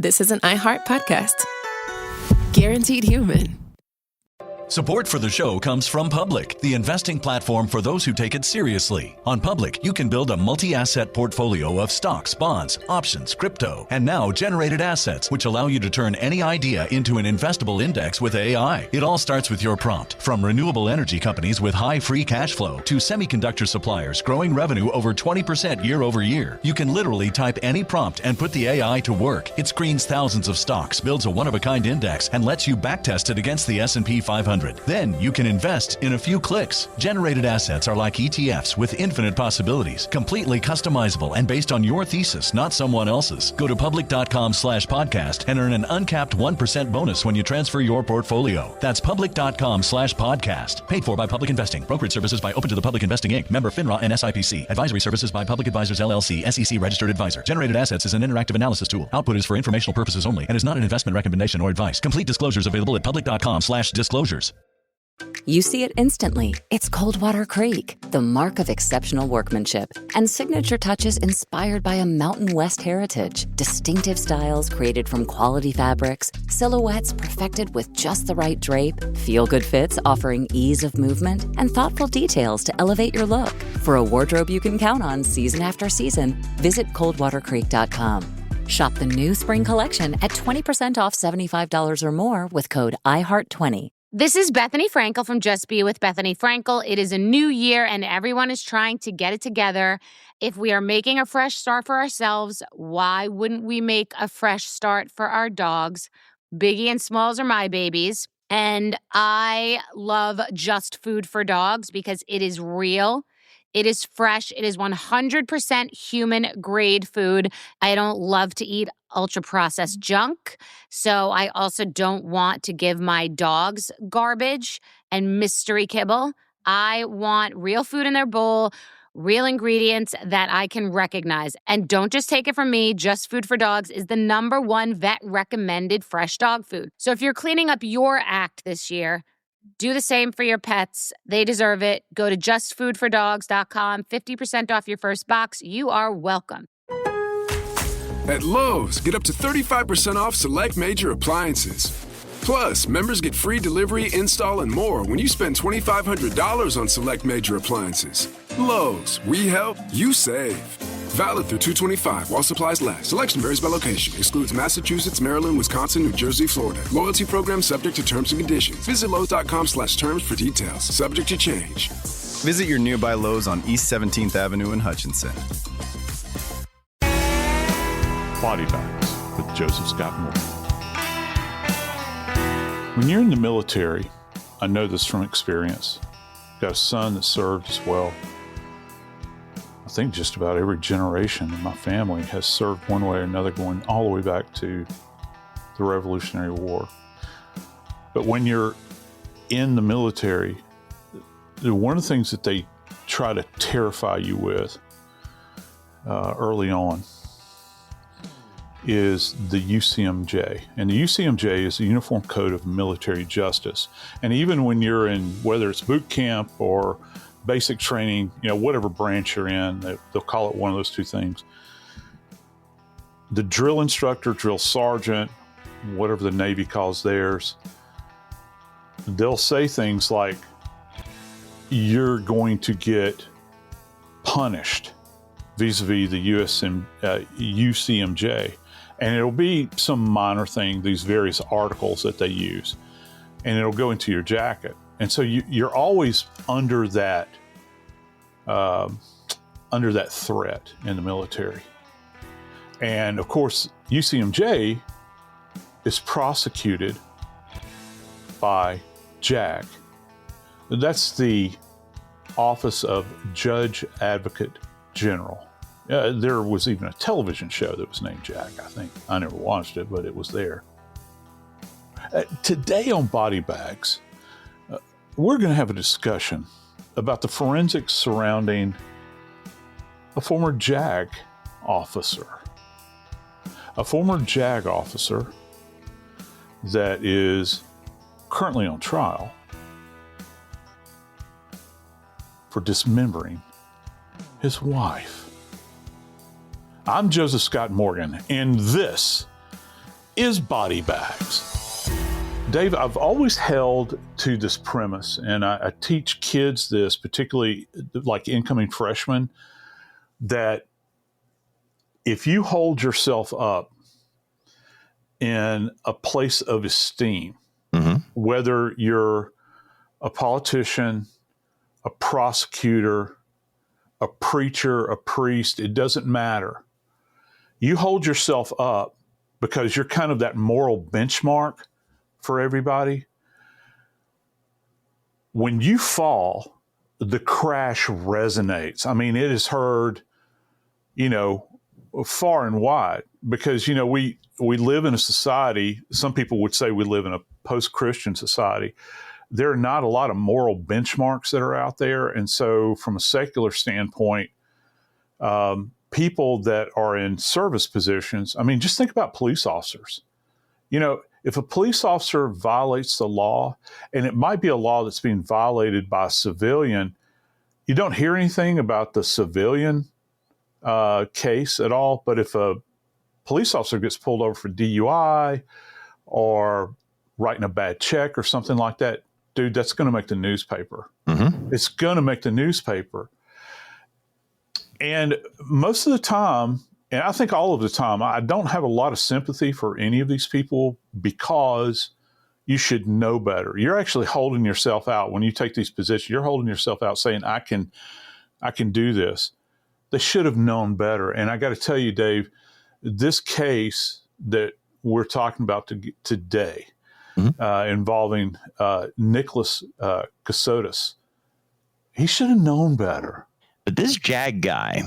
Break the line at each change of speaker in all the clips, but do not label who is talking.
this is an iHeart podcast. Guaranteed human.
Support for the show comes from Public, the investing platform for those who take it seriously. On Public, you can build a multi-asset portfolio of stocks, bonds, options, crypto, and now generated assets, which allow you to turn any idea into an investable index with AI. It all starts with your prompt. From renewable energy companies with high free cash flow to semiconductor suppliers growing revenue over 20% year over year, you can literally type any prompt and put the AI to work. It screens thousands of stocks, builds a one-of-a-kind index, and lets you backtest it against the S&P 500. Then you can invest in a few clicks. Generated assets are like ETFs with infinite possibilities, completely customizable and based on your thesis, not someone else's. Go to public.com/podcast and earn an uncapped 1% bonus when you transfer your portfolio. That's public.com/podcast. Paid for by Public Investing. Brokerage services by Open to the Public Investing Inc. Member FINRA and SIPC. Advisory services by Public Advisors LLC, SEC registered advisor. Generated assets is an interactive analysis tool. Output is for informational purposes only and is not an investment recommendation or advice. Complete disclosures available at public.com/disclosures.
You see it instantly. It's Coldwater Creek, the mark of exceptional workmanship and signature touches inspired by a Mountain West heritage. Distinctive styles created from quality fabrics, silhouettes perfected with just the right drape, feel-good fits offering ease of movement, and thoughtful details to elevate your look. For a wardrobe you can count on season after season, visit coldwatercreek.com. Shop the new spring collection at 20% off $75 or more with code IHEART20.
This is Bethany Frankel from Just Be With Bethany Frankel. It is a new year and everyone is trying to get it together. If we are making a fresh start for ourselves, why wouldn't we make a fresh start for our dogs? Biggie and Smalls are my babies. And I love Just Food for Dogs because it is real. It is fresh. It is 100% human-grade food. I don't love to eat ultra-processed junk, so I also don't want to give my dogs garbage and mystery kibble. I want real food in their bowl, real ingredients that I can recognize. And don't just take it from me. Just Food for Dogs is the #1 vet-recommended fresh dog food. So if you're cleaning up your act this year, do the same for your pets. They deserve it. Go to justfoodfordogs.com. 50% off your first box. You are welcome.
At Lowe's, get up to 35% off select major appliances. Plus, members get free delivery, install, and more when you spend $2,500 on select major appliances. Lowe's, we help, you save. Valid through 2/25 while supplies last. Selection varies by location. Excludes Massachusetts, Maryland, Wisconsin, New Jersey, Florida. Loyalty program subject to terms and conditions. Visit Lowe's.com/terms for details. Subject to change.
Visit your nearby Lowe's on East 17th Avenue in Hutchinson.
Body Bags with Joseph Scott Moore. When you're in the military, I know this from experience. Got a son that served as well. I think just about every generation in my family has served one way or another, going all the way back to the Revolutionary War. But when you're in the military, one of the things that they try to terrify you with early on is the UCMJ. And the UCMJ is the Uniform Code of Military Justice. And even when you're in, whether it's boot camp or basic training, whatever branch you're in, they'll call it one of those two things. The drill instructor, drill sergeant, whatever the Navy calls theirs, they'll say things like, you're going to get punished vis-a-vis the UCMJ. And it'll be some minor thing, these various articles that they use, and it'll go into your jacket. And so you're always under that threat in the military. And of course, UCMJ is prosecuted by JAG. That's the Office of Judge Advocate General. There was even a television show that was named JAG, I think. I never watched it, but it was there. Today on Body Bags, we're going to have a discussion about the forensics surrounding a former JAG officer. A former JAG officer that is currently on trial for dismembering his wife. I'm Joseph Scott Morgan, and this is body bags. Dave, I've always held to this premise, and I teach kids this, particularly like incoming freshmen, that if you hold yourself up in a place of esteem, whether you're a politician, a prosecutor, a preacher, a priest, it doesn't matter. You hold yourself up because you're kind of that moral benchmark for everybody. When you fall, the crash resonates. I mean, it is heard, far and wide, because, we live in a society, some people would say we live in a post-Christian society. There are not a lot of moral benchmarks that are out there. And so from a secular standpoint, people that are in service positions, I mean, just think about police officers. If a police officer violates the law, and it might be a law that's being violated by a civilian, you don't hear anything about the civilian case at all. But if a police officer gets pulled over for DUI or writing a bad check or something like that, dude, that's going to make the newspaper. It's going to make the newspaper. And most of the time, and I think all of the time, I don't have a lot of sympathy for any of these people, because you should know better. You're actually holding yourself out when you take these positions. You're holding yourself out saying, I can do this. They should have known better. And I got to tell you, Dave, this case that we're talking about today, involving Nicholas Kassotis, he should have known better.
But this Jag guy,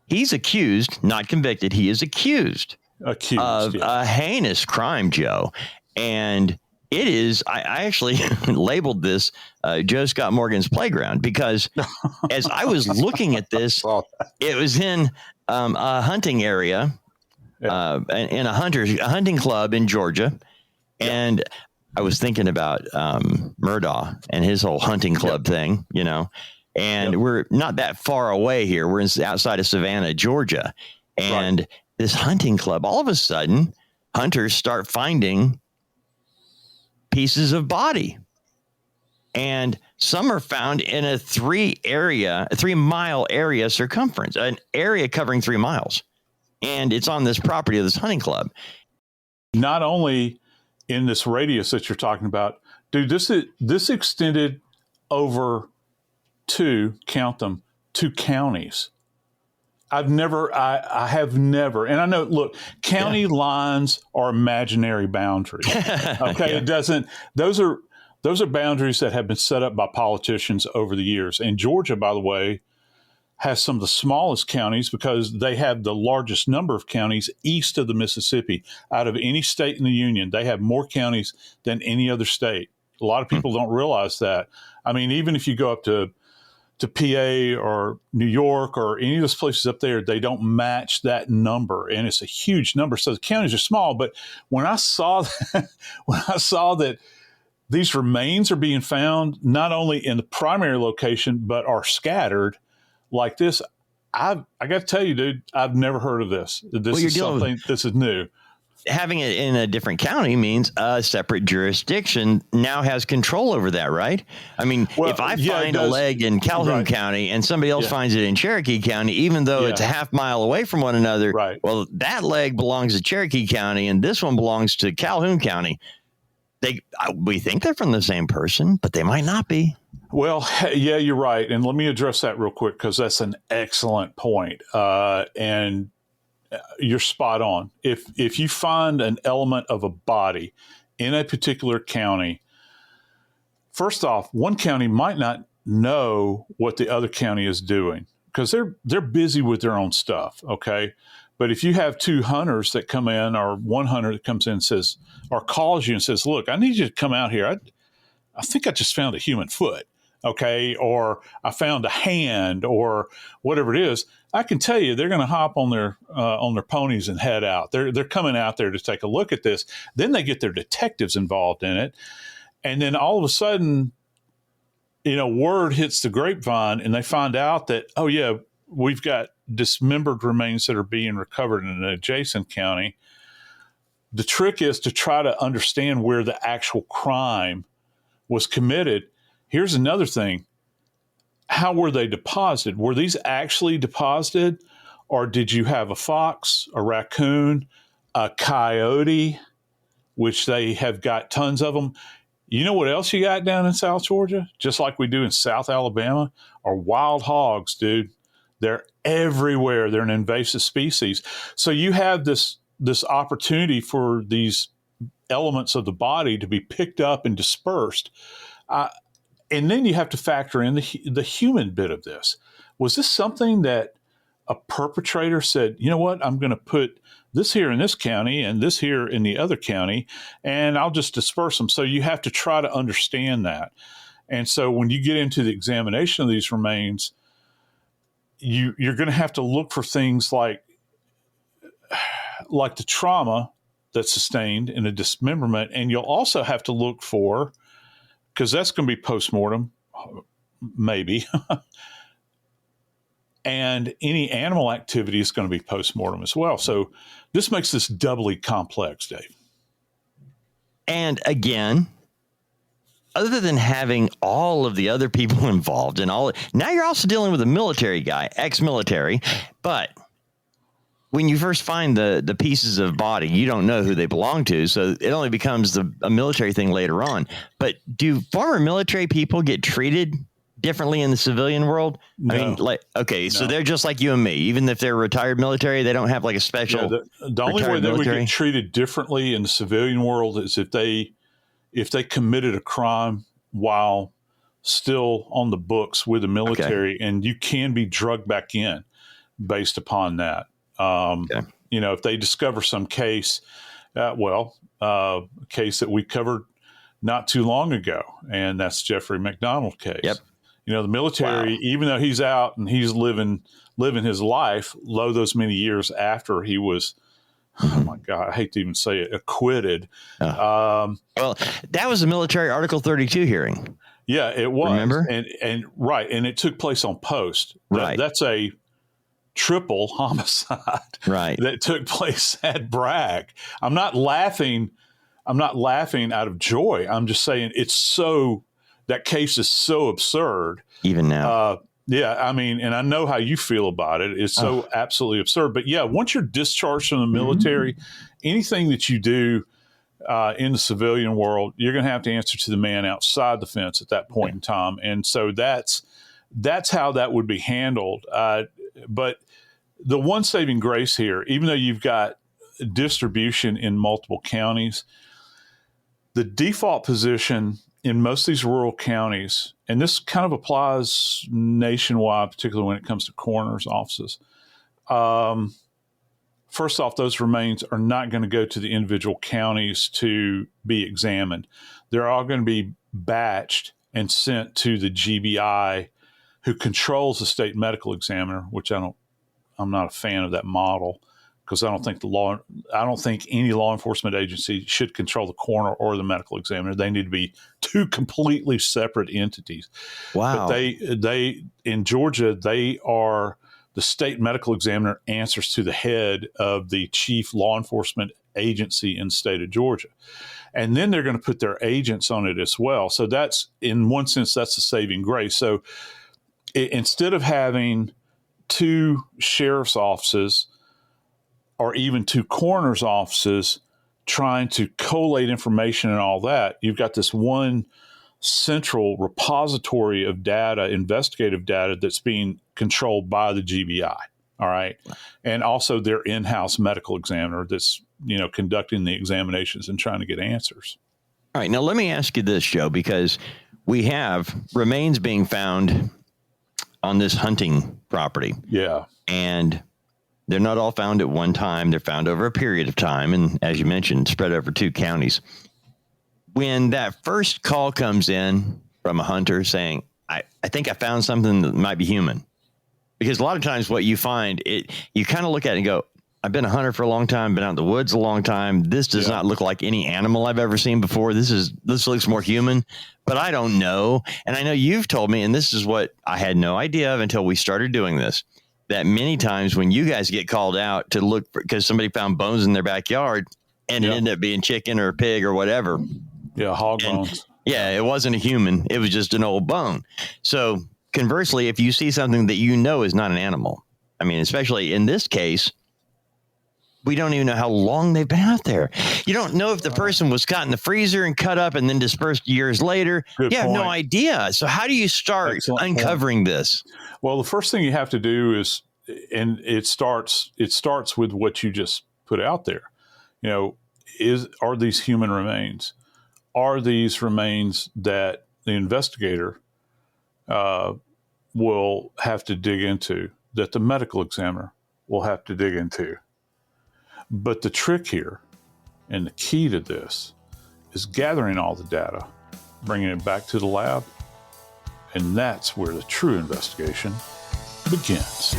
he's accused, not convicted. He is accused of a heinous crime, Joe. And it is, I actually labeled this Joe Scott Morgan's playground, because as I was looking at this, it was in a hunting area, in a hunting club in Georgia. And I was thinking about Murdaugh and his whole hunting club thing, and we're not that far away here. We're outside of Savannah, Georgia. And this hunting club, all of a sudden, hunters start finding pieces of body. And some are found in a 3-mile area circumference, an area covering 3 miles. And it's on this property of this hunting club.
Not only in this radius that you're talking about, dude, this extended over two counties. I have never, and I know, look, county lines are imaginary boundaries. Okay. It doesn't, those are boundaries that have been set up by politicians over the years. And Georgia, by the way, has some of the smallest counties because they have the largest number of counties east of the Mississippi. Out of any state in the union, they have more counties than any other state. A lot of people don't realize that. I mean, even if you go up to PA or New York or any of those places up there, they don't match that number, and it's a huge number. So the counties are small. But when I saw that these remains are being found not only in the primary location but are scattered like this, I got to tell you, dude, I've never heard of this. This is new.
Having it in a different county means a separate jurisdiction now has control over that, right? I mean, if I find a leg in Calhoun County and somebody else finds it in Cherokee County, even though it's a half mile away from one another, well, that leg belongs to Cherokee County and this one belongs to Calhoun County. We think they're from the same person, but they might not be.
Well, yeah, you're right. And let me address that real quick, because that's an excellent point. And you're spot on. If you find an element of a body in a particular county, first off, one county might not know what the other county is doing because they're busy with their own stuff. Okay. But if you have two hunters that come in, or one hunter that comes in and says, or calls you and says, look, I need you to come out here. I think I just found a human foot. Okay. Or I found a hand or whatever it is. I can tell you they're going to hop on their ponies and head out. They're coming out there to take a look at this. Then they get their detectives involved in it. And then all of a sudden, word hits the grapevine and they find out that, oh yeah, we've got dismembered remains that are being recovered in an adjacent county. the trick is to try to understand where the actual crime was committed. Here's another thing. How were they deposited? Were these actually deposited, or did you have a fox, a raccoon, a coyote, which they have got tons of them? You know what else you got down in South Georgia, just like we do in South Alabama, are wild hogs, dude. They're everywhere. They're an invasive species. So you have this opportunity for these elements of the body to be picked up and dispersed. And then you have to factor in the human bit of this. Was this something that a perpetrator said, you know what, I'm going to put this here in this county and this here in the other county, and I'll just disperse them? So you have to try to understand that. And so when you get into the examination of these remains, you're going to have to look for things like the trauma that's sustained in a dismemberment. And you'll also have to look for, because that's going to be postmortem, maybe, and any animal activity is going to be postmortem as well. So this makes this doubly complex, Dave.
And again, other than having all of the other people involved and now you're also dealing with a military guy, ex-military, but when you first find the pieces of body, you don't know who they belong to. So it only becomes a military thing later on. But do former military people get treated differently in the civilian world?
No.
I mean, so they're just like you and me. Even if they're retired military, they don't have like a special.
The only way they would get treated differently in the civilian world is if they committed a crime while still on the books with the military, and you can be drugged back in based upon that. If they discover some case, a case that we covered not too long ago, and that's Jeffrey MacDonald case.
Yep.
The military, even though he's out and he's living his life, those many years after he was, oh my God, I hate to even say it, acquitted.
Well, that was a military Article 32 hearing.
Yeah, it was.
Remember?
And right. And it took place on post.
Right.
That's a triple homicide.
Right.
That took place at Bragg. I'm not laughing out of joy. I'm just saying that case is so absurd.
Even now.
I mean, and I know how you feel about it. It's so absolutely absurd. But yeah, once you're discharged from the military, anything that you do in the civilian world, you're going to have to answer to the man outside the fence at that point in time. And so that's how that would be handled. But the one saving grace here, even though you've got distribution in multiple counties, the default position in most of these rural counties, and this kind of applies nationwide, particularly when it comes to coroner's offices. First off, those remains are not going to go to the individual counties to be examined. They're all going to be batched and sent to the GBI, who controls the state medical examiner, which I'm not a fan of that model, because I don't think any law enforcement agency should control the coroner or the medical examiner. They need to be two completely separate entities.
Wow.
But they in Georgia, they are the state medical examiner answers to the head of the chief law enforcement agency in the state of Georgia. And then they're going to put their agents on it as well. So that's, in one sense, that's a saving grace. So instead of having two sheriff's offices or even two coroner's offices trying to collate information and all that, you've got this one central repository of data, investigative data, that's being controlled by the GBI. All right. And also their in-house medical examiner that's, conducting the examinations and trying to get answers.
All right. Now, let me ask you this, Joe, because we have remains being found on this hunting property.
Yeah.
And they're not all found at one time. They're found over a period of time. And as you mentioned, spread over 2 counties. When that first call comes in from a hunter saying, I think I found something that might be human, because a lot of times what you find, you kind of look at it and go, I've been a hunter for a long time, been out in the woods a long time. This does not look like any animal I've ever seen before. This looks more human, but I don't know. And I know you've told me, and this is what I had no idea of until we started doing this, that many times when you guys get called out to look because somebody found bones in their backyard, and it ended up being chicken or pig or whatever.
Yeah, hog bones.
Yeah, it wasn't a human. It was just an old bone. So conversely, if you see something that you know is not an animal, I mean, especially in this case, we don't even know how long they've been out there. You don't know if the person was caught in the freezer and cut up and then dispersed years later. You have no idea. So how do you start uncovering this?
Well, the first thing you have to do is, and it starts with what you just put out there. Are these human remains? Are these remains that the investigator will have to dig into, that the medical examiner will have to dig into? But the trick here and the key to this is gathering all the data, bringing it back to the lab, and that's where the true investigation begins.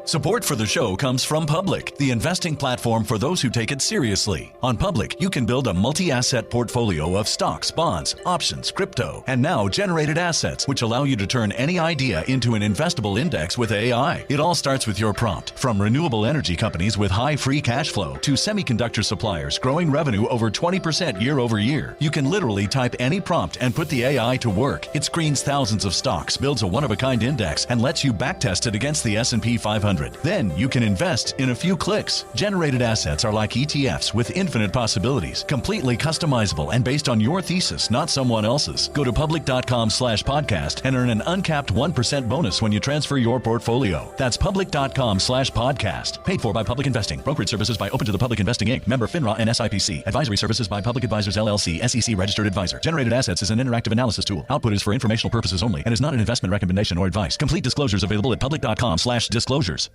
Support for the show comes from Public, the investing platform for those who take it seriously. On Public, you can build a multi-asset portfolio of stocks, bonds, options, crypto, and now generated assets, which allow you to turn any idea into an investable index with AI. It all starts with your prompt. From renewable energy companies with high free cash flow to semiconductor suppliers growing revenue over 20% year over year, you can literally type any prompt and put the AI to work. It screens thousands of stocks, builds a one-of-a-kind index, and lets you backtest it against the S&P 500. Then you can invest in a few clicks. Generated assets are like ETFs with infinite possibilities, completely customizable and based on your thesis, not someone else's. Go to public.com/podcast and earn an uncapped 1% bonus when you transfer your portfolio. That's public.com/podcast. Paid for by Public Investing. Brokerage services by Open to the Public Investing Inc. Member FINRA and SIPC. Advisory services by Public Advisors LLC, SEC registered advisor. Generated assets is an interactive analysis tool. Output is for informational purposes only and is not an investment recommendation or advice. Complete disclosures available at public.com/disclosures.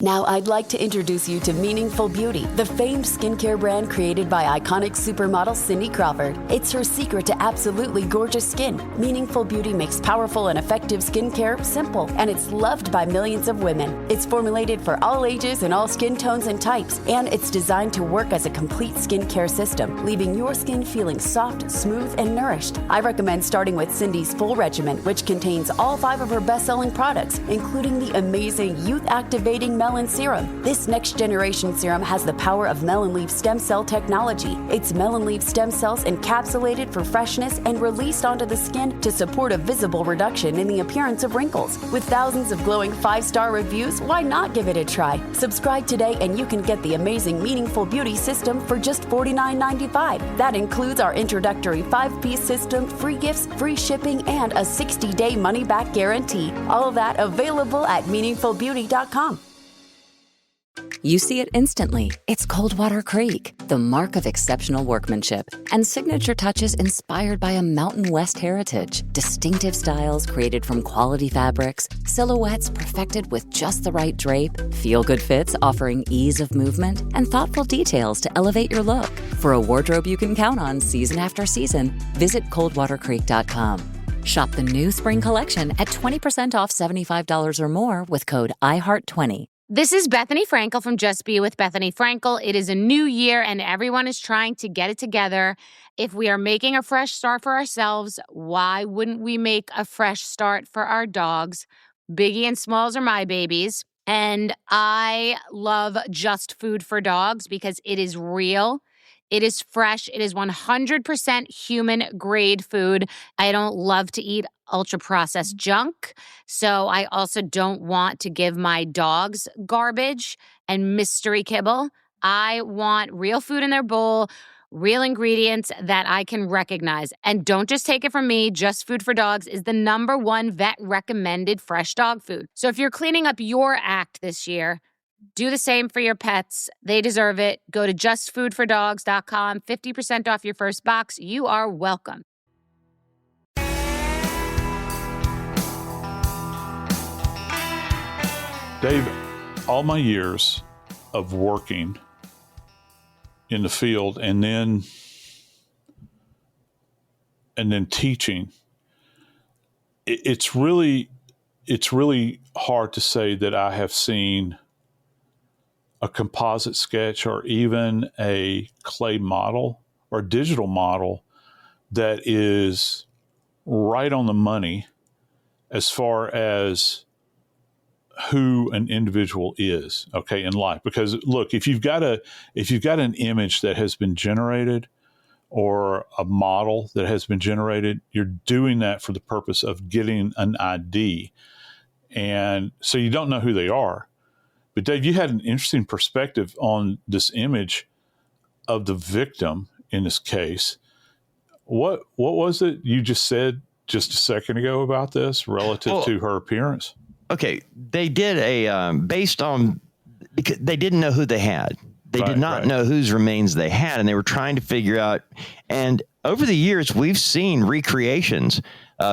Now I'd like to introduce you to Meaningful Beauty, the famed skincare brand created by iconic supermodel Cindy Crawford. It's her secret to absolutely gorgeous skin. Meaningful Beauty makes powerful and effective skincare simple, and it's loved by millions of women. It's formulated for all ages and all skin tones and types, and it's designed to work as a complete skincare system, leaving your skin feeling soft, smooth, and nourished. I recommend starting with Cindy's full regimen, which contains all 5 of her best-selling products, including the amazing youth-activating Melon Serum. This next-generation serum has the power of melon leaf stem cell technology. It's melon leaf stem cells encapsulated for freshness and released onto the skin to support a visible reduction in the appearance of wrinkles. With thousands of glowing 5-star reviews, why not give it a try? Subscribe today and you can get the amazing Meaningful Beauty system for just $49.95. That includes our introductory 5-piece system, free gifts, free shipping, and a 60-day money-back guarantee. All of that available at meaningfulbeauty.com.
You see it instantly. It's Coldwater Creek, the mark of exceptional workmanship and signature touches inspired by a Mountain West heritage. Distinctive styles created from quality fabrics, silhouettes perfected with just the right drape, feel-good fits offering ease of movement, and thoughtful details to elevate your look. For a wardrobe you can count on season after season, visit coldwatercreek.com. Shop the new spring collection at 20% off $75 or more with code IHEART20.
This is Bethany Frankel from Just Be With Bethany Frankel. It is a new year and everyone is trying to get it together. If we are making a fresh start for ourselves, why wouldn't we make a fresh start for our dogs? Biggie and Smalls are my babies. And I love Just Food for Dogs because it is real. It is fresh. It is 100% human grade food. I don't love to eat ultra-processed junk, so I also don't want to give my dogs garbage and mystery kibble. I want real food in their bowl, real ingredients that I can recognize. And don't just take it from me. Just Food for Dogs is the #1 vet-recommended fresh dog food. So if you're cleaning up your act this year, do the same for your pets. They deserve it. Go to justfoodfordogs.com. 50% off your first box. You are welcome.
Dave, all my years of working in the field and then teaching, it's really hard to say that I have seen a composite sketch or even a clay model or a digital model that is right on the money as far as who an individual is, okay, in life. Because look, if you've got an image that has been generated or a model that has been generated, you're doing that for the purpose of getting an ID. And so you don't know who they are. But Dave, you had an interesting perspective on this image of the victim in this case. What was it you just said just a second ago about this relative to her appearance?
Okay, they did because they didn't know who they had. They did not know whose remains they had, and they were trying to figure out. And over the years, we've seen recreations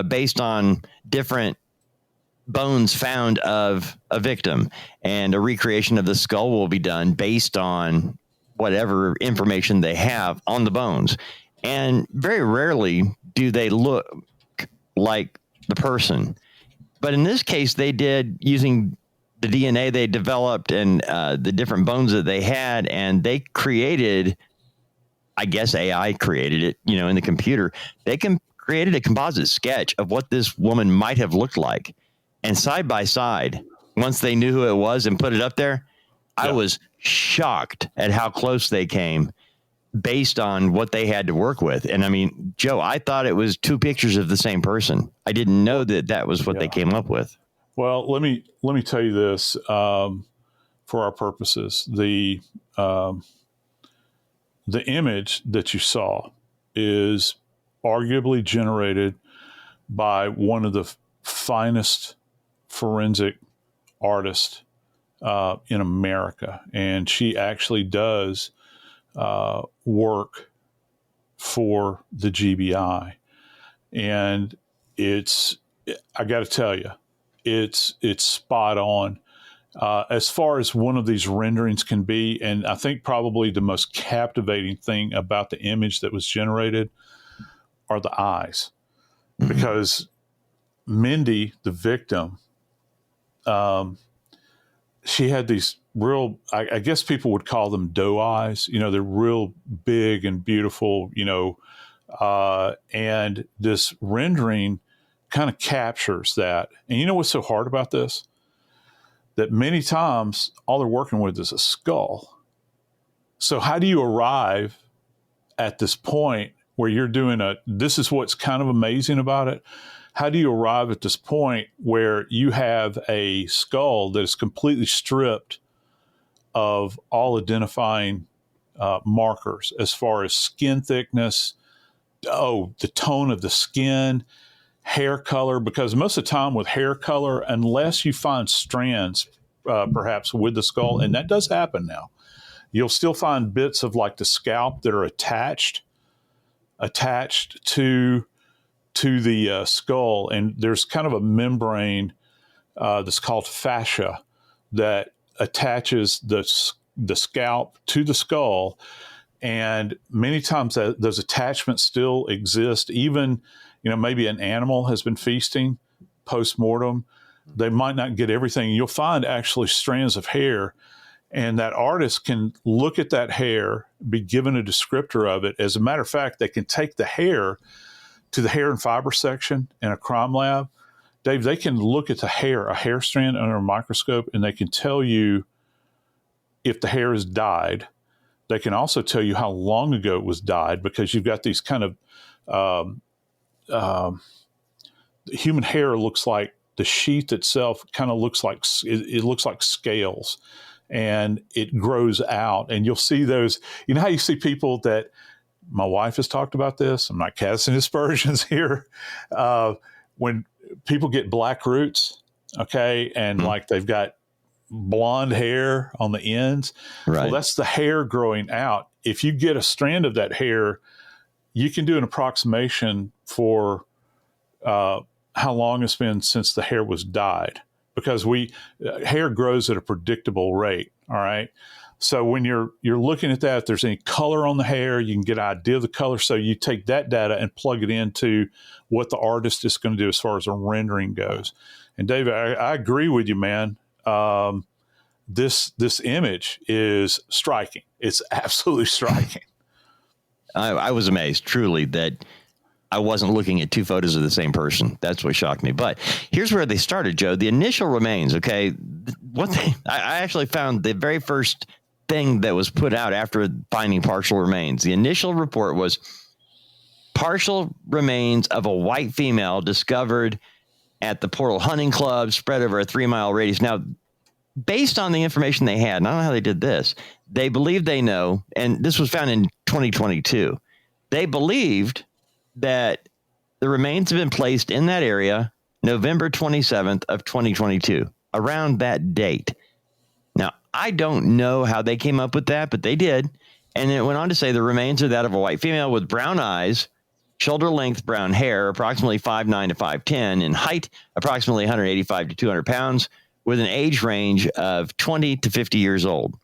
based on different bones found of a victim, and a recreation of the skull will be done based on whatever information they have on the bones. And very rarely do they look like the person. But in this case, they did using the DNA they developed and the different bones that they had, and they created, I guess AI created it, in the computer. They created a composite sketch of what this woman might have looked like. And side by side, once they knew who it was and put it up there, I was shocked at how close they came based on what they had to work with. And I mean, Joe, I thought it was two pictures of the same person. I didn't know that was what they came up with.
Well, let me tell you this, for our purposes, the image that you saw is arguably generated by one of the finest forensic artists in America, and she actually does work for the GBI, and I got to tell you, it's spot on as far as one of these renderings can be. And I think probably the most captivating thing about the image that was generated are the eyes, because Mindi, the victim, she had these real, I guess people would call them doe eyes. They're real big and beautiful, and this rendering kind of captures that. And you know what's so hard about this? That many times all they're working with is a skull. So how do you arrive at this point where you're doing this is what's kind of amazing about it. How do you arrive at this point where you have a skull that is completely stripped of all identifying markers as far as skin thickness, the tone of the skin, hair color? Because most of the time with hair color, unless you find strands perhaps with the skull, and that does happen now, you'll still find bits of like the scalp that are attached to the skull, and there's kind of a membrane that's called fascia that attaches the scalp to the skull, and many times those attachments still exist. Even maybe an animal has been feasting post-mortem, they might not get everything. You'll find actually strands of hair, and that artist can look at that hair, be given a descriptor of it. As a matter of fact, they can take the hair to the hair and fiber section in a crime lab. Dave, they can look at a hair strand under a microscope, and they can tell you if the hair is dyed. They can also tell you how long ago it was dyed, because you've got these kind of human hair looks like the sheath itself kind of looks like it looks like scales, and it grows out, and you'll see those. You know how you see people that, my wife has talked about this, I'm not casting aspersions here, when people get black roots, okay, and like they've got blonde hair on the ends, well, that's the hair growing out. If you get a strand of that hair, you can do an approximation for how long it's been since the hair was dyed, because hair grows at a predictable rate. All right. So when you're looking at that, if there's any color on the hair, you can get an idea of the color. So you take that data and plug it into what the artist is going to do as far as a rendering goes. And David, I agree with you, man. This image is striking. It's absolutely striking.
I was amazed, truly, that I wasn't looking at two photos of the same person. That's what shocked me. But here's where they started, Joe. The initial remains, okay, I actually found the very first thing that was put out after finding partial remains. The initial report was partial remains of a white female discovered at the Portal Hunting Club, spread over a 3-mile radius. Now, based on the information they had, and I don't know how they did this, they believe they know, and this was found in 2022, they believed that the remains have been placed in that area November 27th of 2022, around that date. Now, I don't know how they came up with that, but they did. And it went on to say the remains are that of a white female with brown eyes, shoulder-length brown hair, approximately 5'9" to 5'10", in height, approximately 185 to 200 pounds, with an age range of 20 to 50 years old.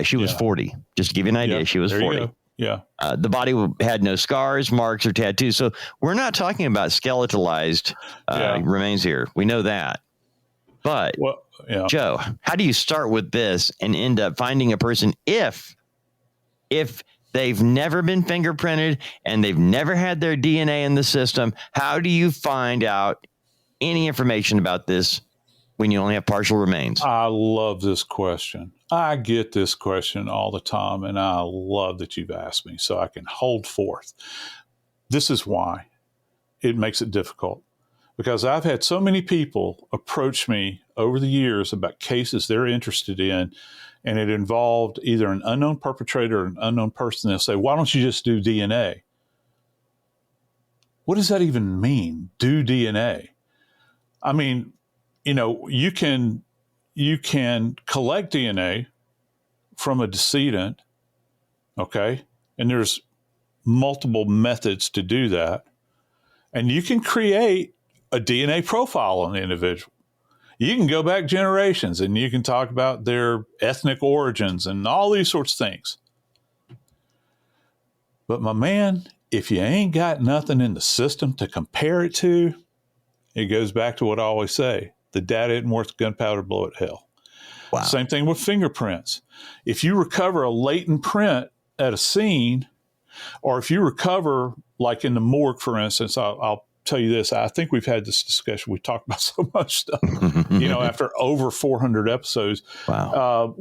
She was 40. Just to give you an idea, she was 40.
Yeah.
The body had no scars, marks, or tattoos. So we're not talking about skeletalized remains here. We know that. But, Joe, how do you start with this and end up finding a person if they've never been fingerprinted and they've never had their DNA in the system? How do you find out any information about this when you only have partial remains?
I love this question. I get this question all the time, and I love that you've asked me so I can hold forth. This is why it makes it difficult, because I've had so many people approach me over the years about cases they're interested in, and it involved either an unknown perpetrator or an unknown person. They'll say, why don't you just do DNA? What does that even mean, do DNA? I mean, you can collect DNA from a decedent, okay? And there's multiple methods to do that. And you can create a DNA profile on the individual. You can go back generations and you can talk about their ethnic origins and all these sorts of things. But my man, if you ain't got nothing in the system to compare it to, it goes back to what I always say. The data isn't worth gunpowder bullet hell. Wow. Same thing with fingerprints. If you recover a latent print at a scene, or if you recover, like in the morgue, for instance, I'll tell you this. I think we've had this discussion. We talked about so much stuff, after over 400 episodes.
Wow.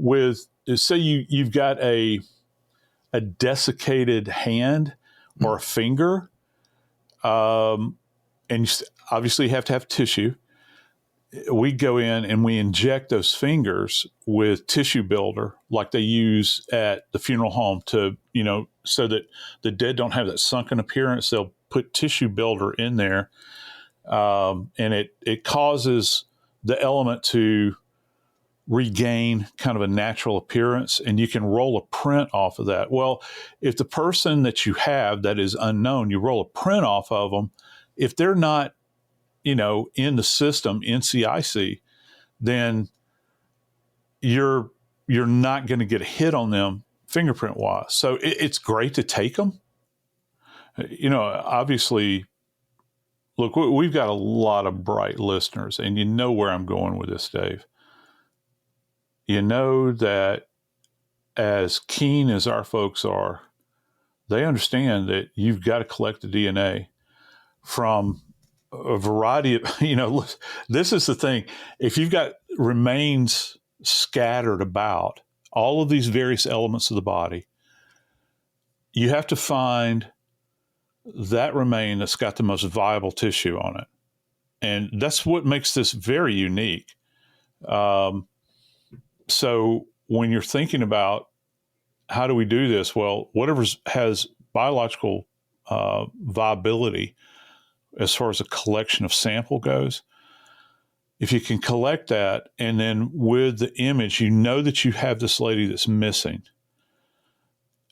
Say you've got a desiccated hand or a finger, and you obviously have to have tissue. We go in and we inject those fingers with tissue builder like they use at the funeral home to, so that the dead don't have that sunken appearance. They'll put tissue builder in there, and it causes the element to regain kind of a natural appearance, and you can roll a print off of that. Well, if the person that you have that is unknown, you roll a print off of them, if they're not in the system, NCIC, then you're not going to get a hit on them fingerprint wise. So it's great to take them. Obviously, look, we've got a lot of bright listeners, and you know where I'm going with this, Dave. You know that as keen as our folks are, they understand that you've got to collect the DNA from a variety of, this is the thing. If you've got remains scattered about all of these various elements of the body, you have to find that remain that's got the most viable tissue on it. And that's what makes this very unique. So when you're thinking about how do we do this, well, whatever has biological viability as far as a collection of sample goes, if you can collect that, and then with the image, that you have this lady that's missing.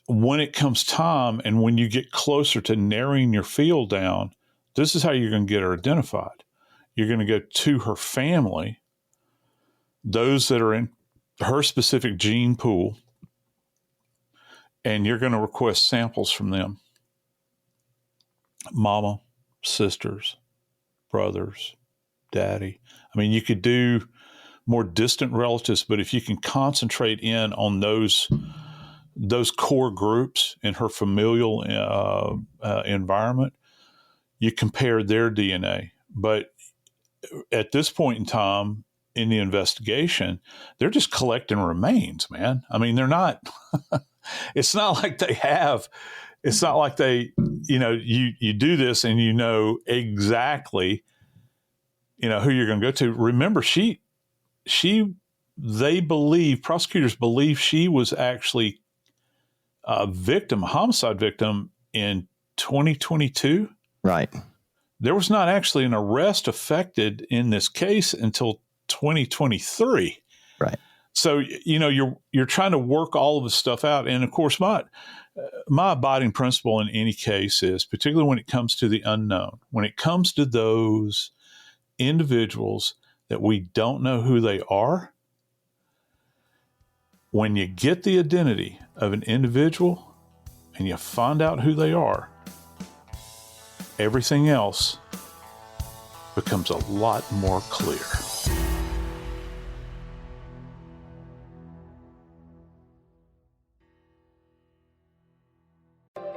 When it comes time and when you get closer to narrowing your field down, this is how you're going to get her identified. You're going to go to her family, those that are in her specific gene pool, and you're going to request samples from them. Mama, sisters, brothers, daddy. I mean, you could do more distant relatives, but if you can concentrate in on those core groups in her familial environment, you compare their DNA. But at this point in time in the investigation, they're just collecting remains, man. I mean, they're not, it's not like they have, it's not like they, you do this and you know exactly, who you're going to go to. Remember, prosecutors believe she was actually a homicide victim in 2022.
Right.
There was not actually an arrest effected in this case until 2023.
Right.
So, you're trying to work all of this stuff out. And of course, my abiding principle in any case is, particularly when it comes to the unknown, when it comes to those individuals that we don't know who they are, when you get the identity of an individual and you find out who they are, everything else becomes a lot more clear.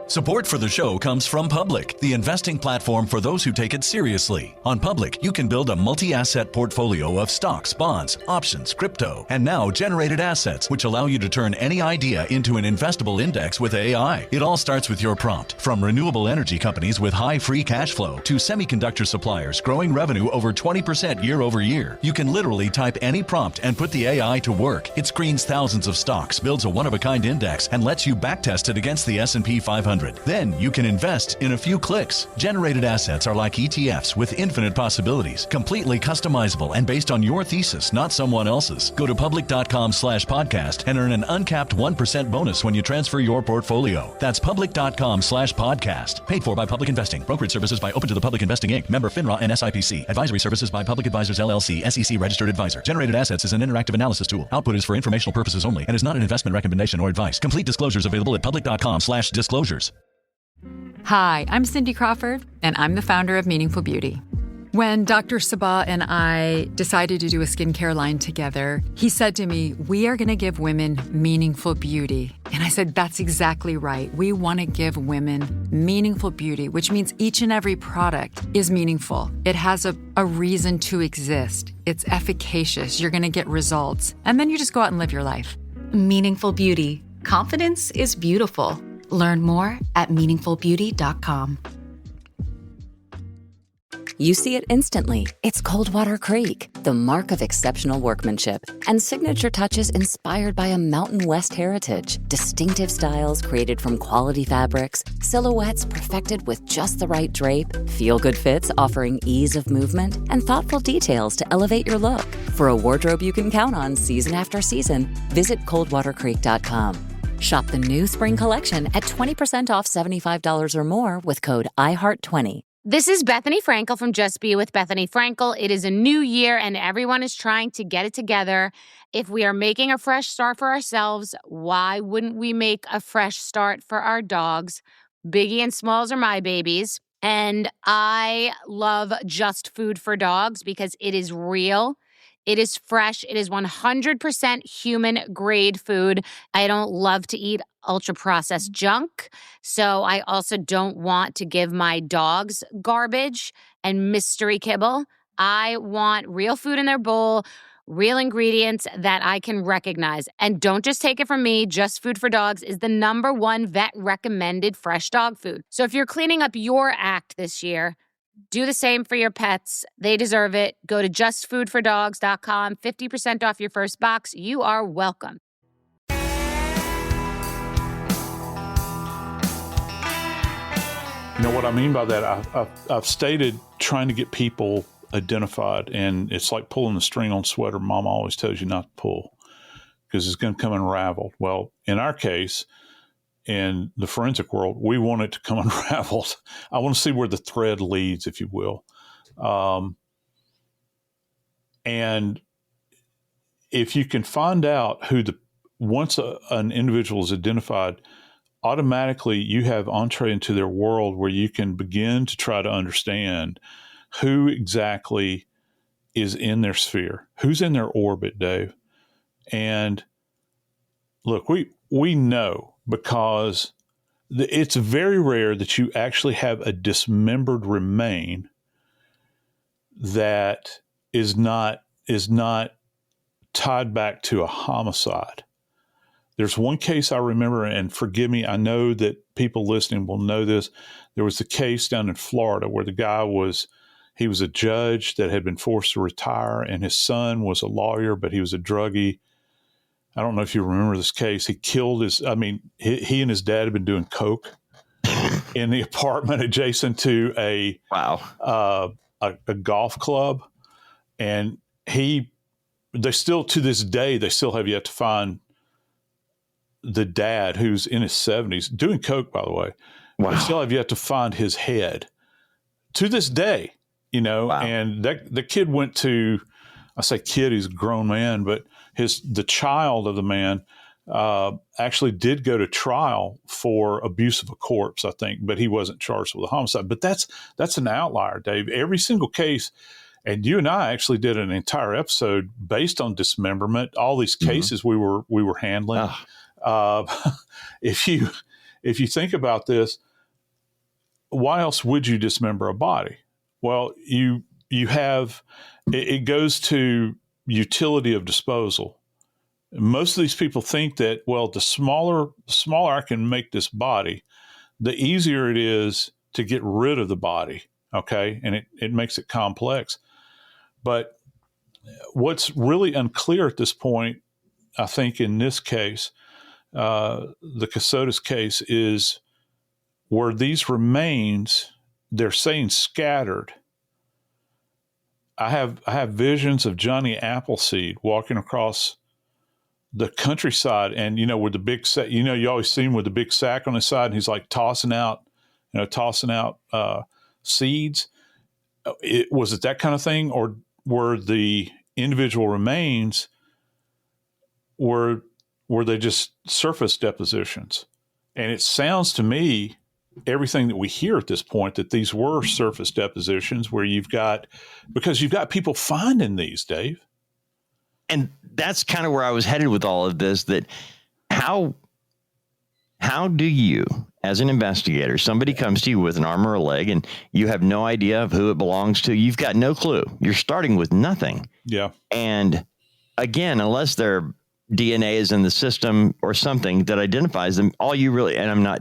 Support for the show comes from Public, the investing platform for those who take it seriously. On Public, you can build a multi-asset portfolio of stocks, bonds, options, crypto, and now generated assets, which allow you to turn any idea into an investable index with AI. It all starts with your prompt. From renewable energy companies with high free cash flow to semiconductor suppliers growing revenue over 20% year over year, you can literally type any prompt and put the AI to work. It screens thousands of stocks, builds a one-of-a-kind index, and lets you backtest it against the S&P 500. Then you can invest in a few clicks. Generated assets are like ETFs with infinite possibilities, completely customizable and based on your thesis, not someone else's. Go to public.com/podcast and earn an uncapped 1% bonus when you transfer your portfolio. That's public.com/podcast. Paid for by Public Investing. Brokerage services by Open to the Public Investing Inc. Member FINRA and SIPC. Advisory services by Public Advisors LLC, SEC registered advisor. Generated assets is an interactive analysis tool. Output is for informational purposes only and is not an investment recommendation or advice. Complete disclosures available at public.com/disclosures.
Hi, I'm Cindy Crawford, and I'm the founder of Meaningful Beauty. When Dr. Sabah and I decided to do a skincare line together, he said to me, we are going to give women meaningful beauty. And I said, that's exactly right. We want to give women meaningful beauty, which means each and every product is meaningful. It has a reason to exist. It's efficacious. You're going to get results. And then you just go out and live your life.
Meaningful Beauty. Confidence is beautiful. Learn more at meaningfulbeauty.com.
You see it instantly. It's Coldwater Creek, the mark of exceptional workmanship and signature touches inspired by a Mountain West heritage. Distinctive styles created from quality fabrics, silhouettes perfected with just the right drape, feel-good fits offering ease of movement, and thoughtful details to elevate your look. For a wardrobe you can count on season after season, visit coldwatercreek.com. Shop the new spring collection at 20% off $75 or more with code IHEART20.
This is Bethany Frankel from Just Be with Bethany Frankel. It is a new year and everyone is trying to get it together. If we are making a fresh start for ourselves, why wouldn't we make a fresh start for our dogs? Biggie and Smalls are my babies. And I love Just Food for Dogs because it is real. It is fresh. It is 100% human grade food. I don't love to eat ultra processed junk. So I also don't want to give my dogs garbage and mystery kibble. I want real food in their bowl, real ingredients that I can recognize. And don't just take it from me. Just Food for Dogs is the #1 vet recommended fresh dog food. So if you're cleaning up your act this year, do the same for your pets. They deserve it. Go to justfoodfordogs.com. 50% off your first box. You are welcome.
You know what I mean by that? I've stated trying to get people identified, and it's like pulling the string on sweater mama always tells you not to pull because it's going to come unraveled. Well, in our case, in the forensic world, we want it to come unraveled. I want to see where the thread leads, if you will. And if you can find out once an individual is identified, automatically you have entree into their world where you can begin to try to understand who exactly is in their sphere, who's in their orbit, Dave. And look, we know because it's very rare that you actually have a dismembered remain that is not tied back to a homicide. There's one case I remember, and forgive me, I know that people listening will know this. There was the case down in Florida where the guy was a judge that had been forced to retire, and his son was a lawyer, but he was a druggie. I don't know if you remember this case. He killed he and his dad had been doing coke in the apartment adjacent to a golf club. And they still, to this day, they still have yet to find the dad, who's in his 70s, doing coke, by the way. Wow. They still have yet to find his head to this day, Wow. And the kid went to, I say kid, he's a grown man, but the child of the man actually did go to trial for abuse of a corpse, I think, but he wasn't charged with a homicide. But that's an outlier, Dave. Every single case, and you and I actually did an entire episode based on dismemberment, all these cases we were handling. If you think about this, why else would you dismember a body? Well, you have, it goes to utility of disposal. Most of these people think that, well, the smaller I can make this body, the easier it is to get rid of the body. Okay. And it makes it complex. But what's really unclear at this point, I think in this case, the Kassotis case, is where these remains, they're saying scattered. I have visions of Johnny Appleseed walking across the countryside, and with the big sack. You always see him with the big sack on his side, and he's like tossing out seeds. Was it that kind of thing, or were the individual remains were they just surface depositions? And it sounds to me, everything that we hear at this point, that these were surface depositions where because you've got people finding these, Dave.
And that's kind of where I was headed with all of this, that how do you, as an investigator, somebody comes to you with an arm or a leg and you have no idea of who it belongs to. You've got no clue. You're starting with nothing.
Yeah.
And again, unless their DNA is in the system or something that identifies them, all you really, and I'm not,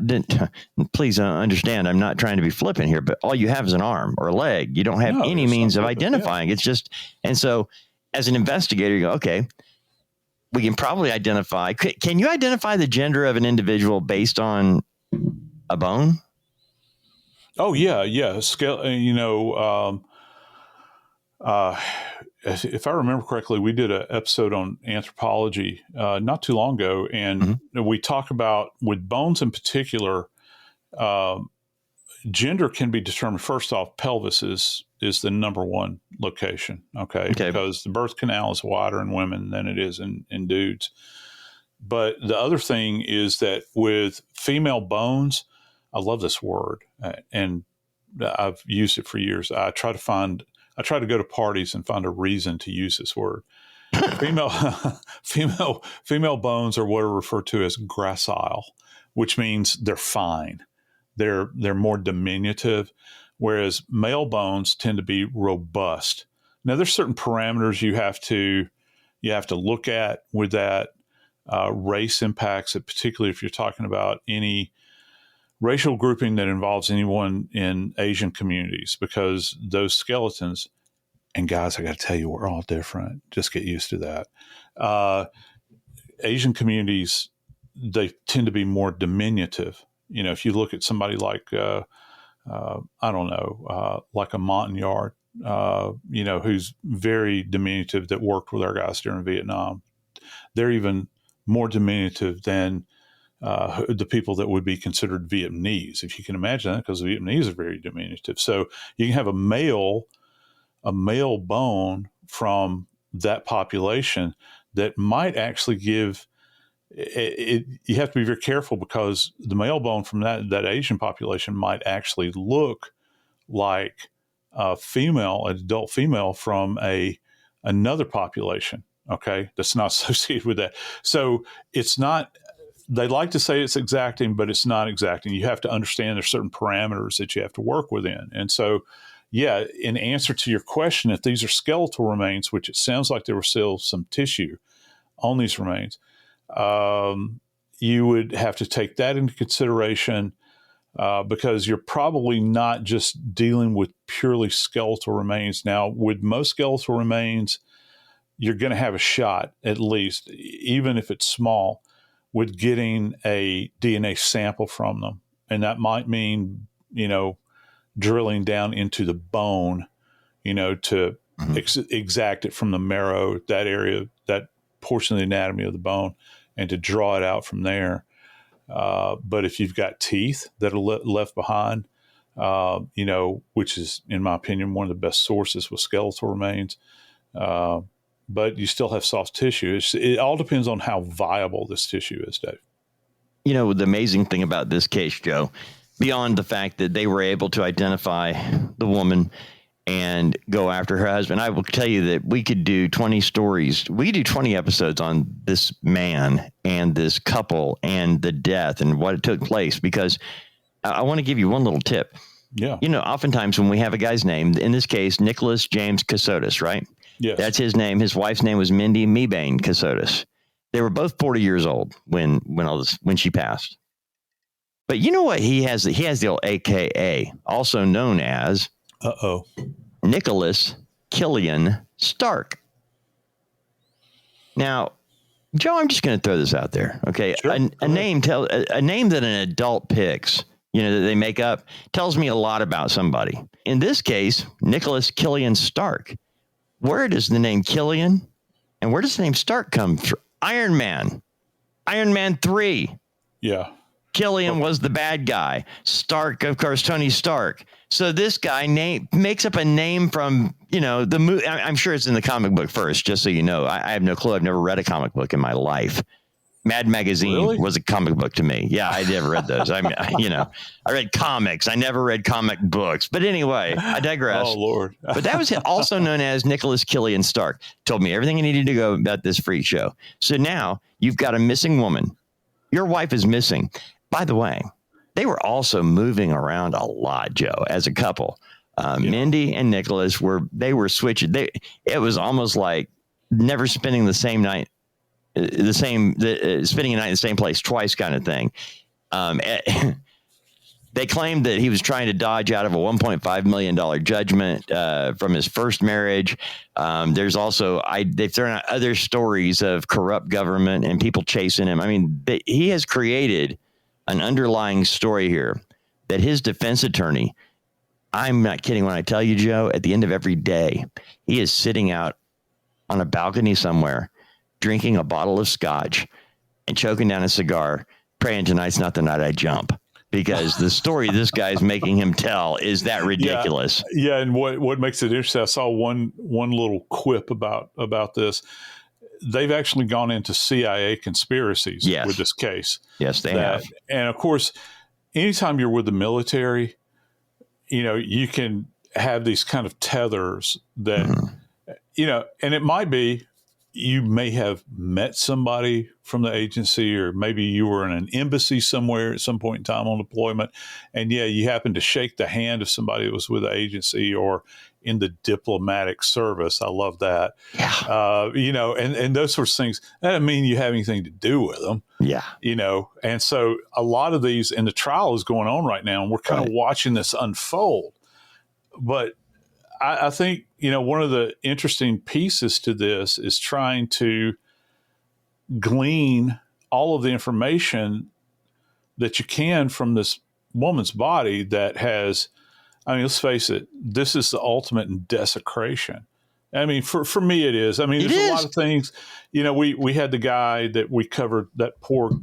please understand, I'm not trying to be flippant here, but all you have is an arm or a leg. You don't have any means of identifying. Yeah. It's just, and so as an investigator, you go, okay, we can probably identify. Can you identify the gender of an individual based on a bone?
Oh yeah. Scale. If I remember correctly, we did an episode on anthropology not too long ago, and we talk about, with bones in particular, gender can be determined. First off, pelvis is the number one location, okay? Because the birth canal is wider in women than it is in dudes. But the other thing is that with female bones, I love this word, and I've used it for years. I try to go to parties and find a reason to use this word. Female bones are what are referred to as gracile, which means they're fine. They're more diminutive, whereas male bones tend to be robust. Now, there's certain parameters you have to look at with that. Race impacts it, particularly if you're talking about any racial grouping that involves anyone in Asian communities, because those skeletons, and guys, I got to tell you, we're all different. Just get used to that. Asian communities, they tend to be more diminutive. If you look at somebody like, like a Montagnard, who's very diminutive, that worked with our guys during Vietnam, they're even more diminutive than the people that would be considered Vietnamese, if you can imagine that, because the Vietnamese are very diminutive. So you can have a male bone from that population that might actually give it. You have to be very careful, because the male bone from that Asian population might actually look like an adult female from another population. Okay, that's not associated with that. So it's not. they like to say it's exacting, but it's not exacting. You have to understand there's certain parameters that you have to work within. And so, yeah, in answer to your question, if these are skeletal remains, which it sounds like there was still some tissue on these remains, you would have to take that into consideration because you're probably not just dealing with purely skeletal remains. Now, with most skeletal remains, you're going to have a shot, at least, even if it's small, with getting a DNA sample from them. And that might mean, drilling down into the bone, to exact it from the marrow, that area, that portion of the anatomy of the bone, and to draw it out from there. But if you've got teeth that are left behind, which is, in my opinion, one of the best sources with skeletal remains, but you still have soft tissue. It all depends on how viable this tissue is, Dave.
The amazing thing about this case, Joe, beyond the fact that they were able to identify the woman and go after her husband, I will tell you that we could do 20 stories. We could do 20 episodes on this man and this couple and the death and what it took place, because I want to give you one little tip.
Yeah.
Oftentimes when we have a guy's name, in this case, Nicholas James Kassotis, right?
Yes.
That's his name. His wife's name was Mindi Mebane Kassotis. They were both 40 years old when she passed. But you know what he has? He has the old AKA, also known as Nicholas Killian Stark. Now, Joe, I'm just going to throw this out there. Okay.
Sure.
A name that an adult picks, that they make up, tells me a lot about somebody. In this case, Nicholas Killian Stark. Where does the name Killian and where does the name Stark come from? Iron Man 3.
Yeah.
Killian was the bad guy. Stark, of course, Tony Stark. So this guy makes up a name from, the movie. I'm sure it's in the comic book first, just so you know. I have no clue. I've never read a comic book in my life. Mad Magazine was a comic book to me. Yeah, I never read those. I read comics. I never read comic books. But anyway, I digress.
Oh, Lord.
But that was also known as Nicholas Killian Stark. Told me everything I needed to go about this freak show. So now you've got a missing woman. Your wife is missing. By the way, they were also moving around a lot, Joe, as a couple. Mindi and Nicholas were switching. It was almost like never spending the same night. Spending a night in the same place twice kind of thing. They claimed that he was trying to dodge out of a $1.5 million judgment from his first marriage. There's also, they've thrown out other stories of corrupt government and people chasing him. I mean, he has created an underlying story here that his defense attorney, I'm not kidding when I tell you, Joe, at the end of every day, he is sitting out on a balcony somewhere, drinking a bottle of scotch and choking down a cigar, praying tonight's not the night I jump, because the story this guy's making him tell is that ridiculous.
Yeah. And what makes it interesting, I saw one little quip about this. They've actually gone into CIA conspiracies with this case.
Yes, they have.
And of course, anytime you're with the military, you can have these kind of tethers that, and it might be, you may have met somebody from the agency, or maybe you were in an embassy somewhere at some point in time on deployment. And you happen to shake the hand of somebody that was with the agency or in the diplomatic service. I love that.
Yeah.
And those sorts of things. That doesn't mean you have anything to do with them.
Yeah.
And so a lot of these, and the trial is going on right now, and we're kind of watching this unfold. But I think, one of the interesting pieces to this is trying to glean all of the information that you can from this woman's body that has, let's face it, this is the ultimate in desecration. For me, it is. There's a lot of things, we had the guy that we covered, that poor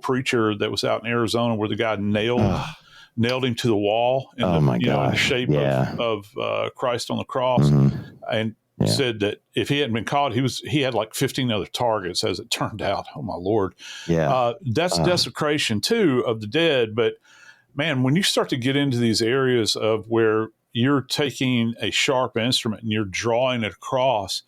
preacher that was out in Arizona, where the guy nailed him to the wall in the shape of Christ on the cross, and said that if he hadn't been caught, he had like 15 other targets, as it turned out. Oh my Lord.
Yeah.
That's desecration too of the dead. But man, when you start to get into these areas of where you're taking a sharp instrument and you're drawing it across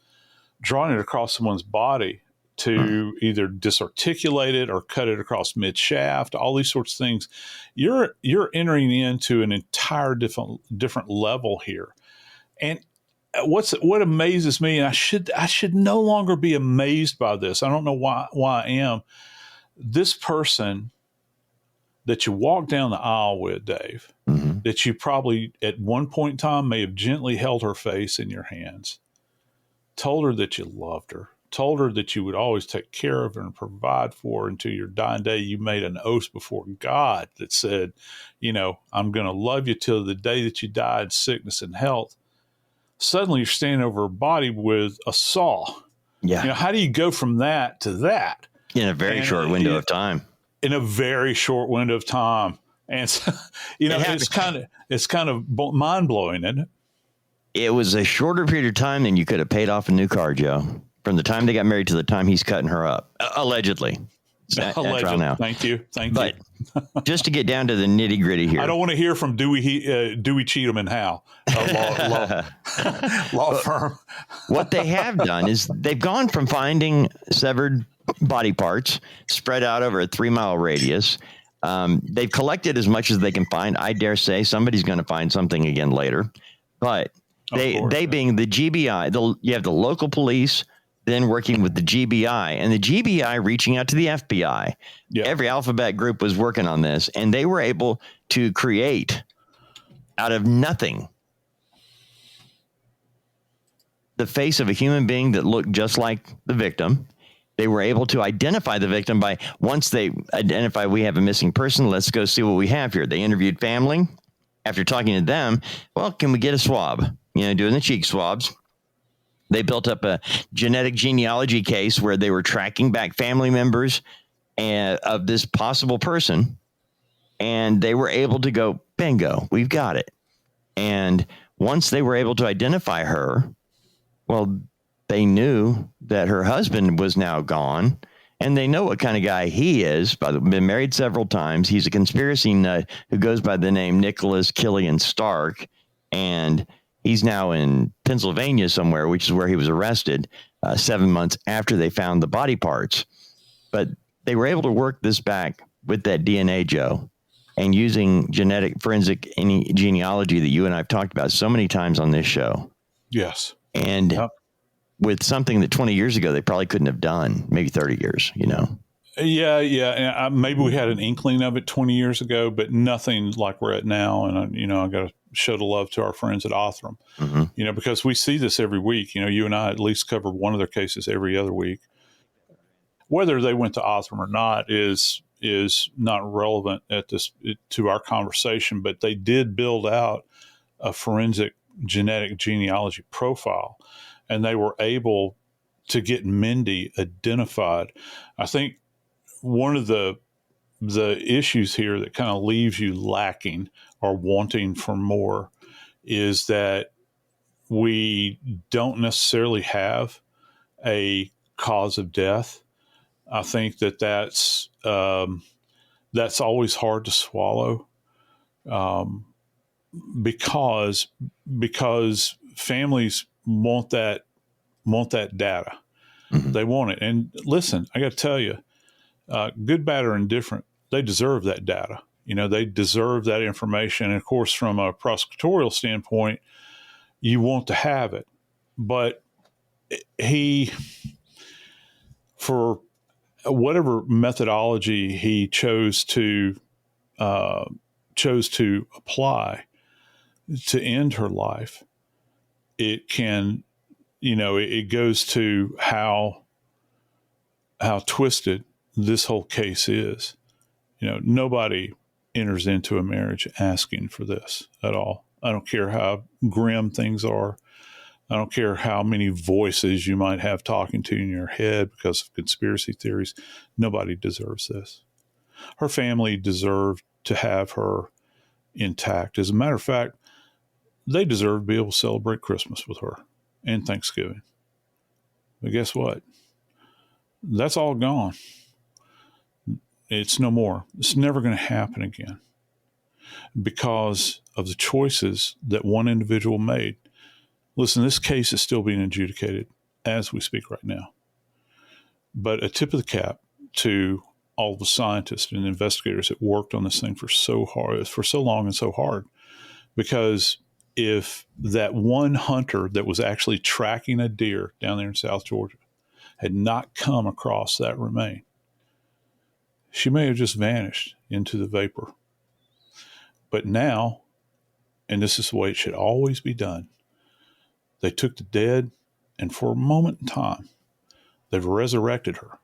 someone's body, to either disarticulate it or cut it across mid-shaft, all these sorts of things. You're entering into an entire different level here. And what amazes me, and I should no longer be amazed by this. I don't know why I am. This person that you walk down the aisle with, Dave, that you probably at one point in time may have gently held her face in your hands, told her that you loved her, told her that you would always take care of her and provide for her until your dying day. You made an oath before God that said, I'm going to love you till the day that you die in sickness and health. Suddenly you're standing over her body with a saw.
Yeah.
How do you go from that to that?
In a very short window of time.
In a very short window of time. And so, it's kind of mind blowing, isn't it?
It was a shorter period of time than you could have paid off a new car, Joe. From the time they got married to the time he's cutting her up, allegedly.
Allegedly.
Now.
Thank you.
But just to get down to the nitty gritty here,
I don't want to hear from Dewey Cheatham and Howe, law firm.
What they have done is they've gone from finding severed body parts spread out over a 3-mile radius. They've collected as much as they can find. I dare say somebody's going to find something again later, but they being the GBI, you have the local police, then working with the GBI, and the GBI reaching out to the FBI. Yeah. Every alphabet group was working on this, and they were able to create out of nothing the face of a human being that looked just like the victim. They were able to identify the victim by, once they identify we have a missing person, let's go see what we have here. They interviewed family. After talking to them, well, can we get a swab? Doing the cheek swabs. They built up a genetic genealogy case where they were tracking back family members of this possible person. And they were able to go, bingo, we've got it. And once they were able to identify her, well, they knew that her husband was now gone. And they know what kind of guy he is. Been married several times. He's a conspiracy nut who goes by the name Nicholas Killian Stark. And he's now in Pennsylvania somewhere, which is where he was arrested 7 months after they found the body parts. But they were able to work this back with that DNA, Joe, and using genetic forensic genealogy that you and I have talked about so many times on this show.
Yes.
And with something that 20 years ago they probably couldn't have done, maybe 30 years,
Yeah. And maybe we had an inkling of it 20 years ago, but nothing like we're at now. And, I got to show the love to our friends at Othram, because we see this every week. You and I at least cover one of their cases every other week. Whether they went to Othram or not is not relevant to our conversation, but they did build out a forensic genetic genealogy profile, and they were able to get Mindi identified. I think one of the issues here that kind of leaves you lacking or wanting for more is that we don't necessarily have a cause of death. I think that's always hard to swallow, because families want that data. Mm-hmm. They want it. And listen, I got to tell you, good, bad, or indifferent, they deserve that data. They deserve that information. And of course, from a prosecutorial standpoint, you want to have it. But for whatever methodology he chose to apply to end her life, it can, it goes to how twisted this whole case is. Nobody enters into a marriage asking for this at all. I don't care how grim things are. I don't care how many voices you might have talking to you in your head because of conspiracy theories. Nobody deserves this. Her family deserved to have her intact. As a matter of fact, they deserve to be able to celebrate Christmas with her and Thanksgiving. But guess what? That's all gone. It's no more. It's never going to happen again because of the choices that one individual made. Listen, this case is still being adjudicated as we speak right now. But a tip of the cap to all the scientists and investigators that worked on this thing for so long and so hard. Because if that one hunter that was actually tracking a deer down there in South Georgia had not come across that remain, she may have just vanished into the vapor. But now, and this is the way it should always be done, they took the dead, and for a moment in time, they've resurrected her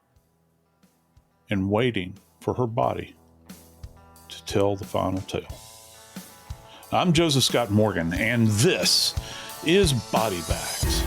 and waiting for her body to tell the final tale. I'm Joseph Scott Morgan, and this is Body Bags.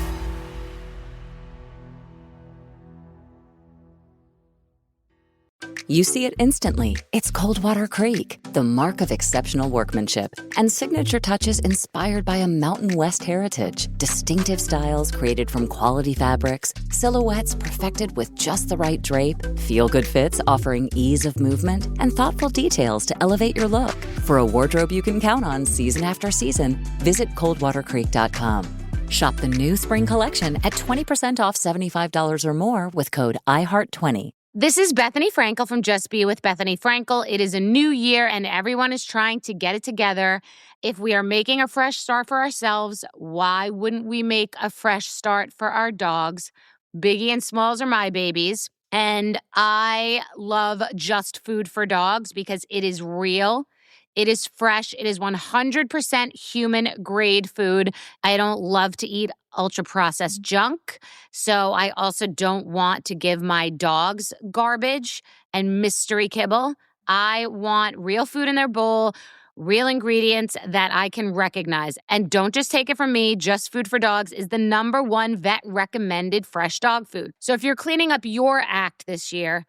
You see it instantly. It's Coldwater Creek, the mark of exceptional workmanship and signature touches inspired by a Mountain West heritage. Distinctive styles created from quality fabrics, silhouettes perfected with just the right drape, feel-good fits offering ease of movement, and thoughtful details to elevate your look. For a wardrobe you can count on season after season, visit coldwatercreek.com. Shop the new spring collection at 20% off $75 or more with code IHEART20.
This is Bethany Frankel from Just Be With Bethany Frankel. It is a new year and everyone is trying to get it together. If we are making a fresh start for ourselves, why wouldn't we make a fresh start for our dogs? Biggie and Smalls are my babies. And I love Just Food for Dogs because it is real. It is fresh. It is 100% human-grade food. I don't love to eat ultra-processed junk, so I also don't want to give my dogs garbage and mystery kibble. I want real food in their bowl, real ingredients that I can recognize. And don't just take it from me. Just Food for Dogs is the #1 vet-recommended fresh dog food. So if you're cleaning up your act this year,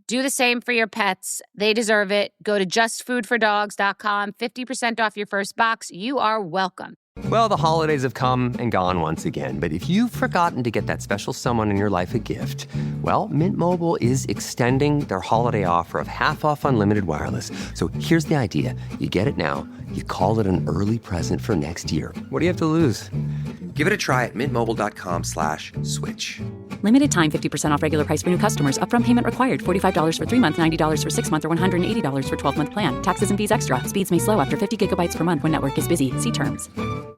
do the same for your pets. They deserve it. Go to justfoodfordogs.com. 50% off your first box. You are welcome.
Well, the holidays have come and gone once again. But if you've forgotten to get that special someone in your life a gift, well, Mint Mobile is extending their holiday offer of half off unlimited wireless. So here's the idea. You get it now. You call it an early present for next year. What do you have to lose? Give it a try at mintmobile.com/switch.
Limited time 50% off regular price for new customers. Upfront payment required. $45 for 3 months, $90 for 6 months, or $180 for 12-month plan. Taxes and fees extra. Speeds may slow after 50 gigabytes per month when network is busy. See terms.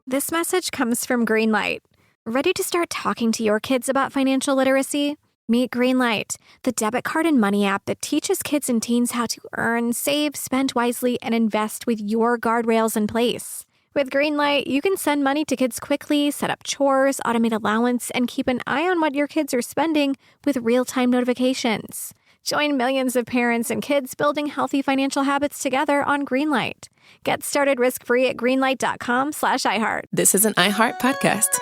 This message comes from Greenlight. Ready to start talking to your kids about financial literacy? Meet Greenlight, the debit card and money app that teaches kids and teens how to earn, save, spend wisely, and invest with your guardrails in place. With Greenlight, you can send money to kids quickly, set up chores, automate allowance, and keep an eye on what your kids are spending with real-time notifications. Join millions of parents and kids building healthy financial habits together on Greenlight. Get started risk-free at greenlight.com/iHeart.
This is an iHeart podcast.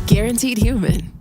Guaranteed human.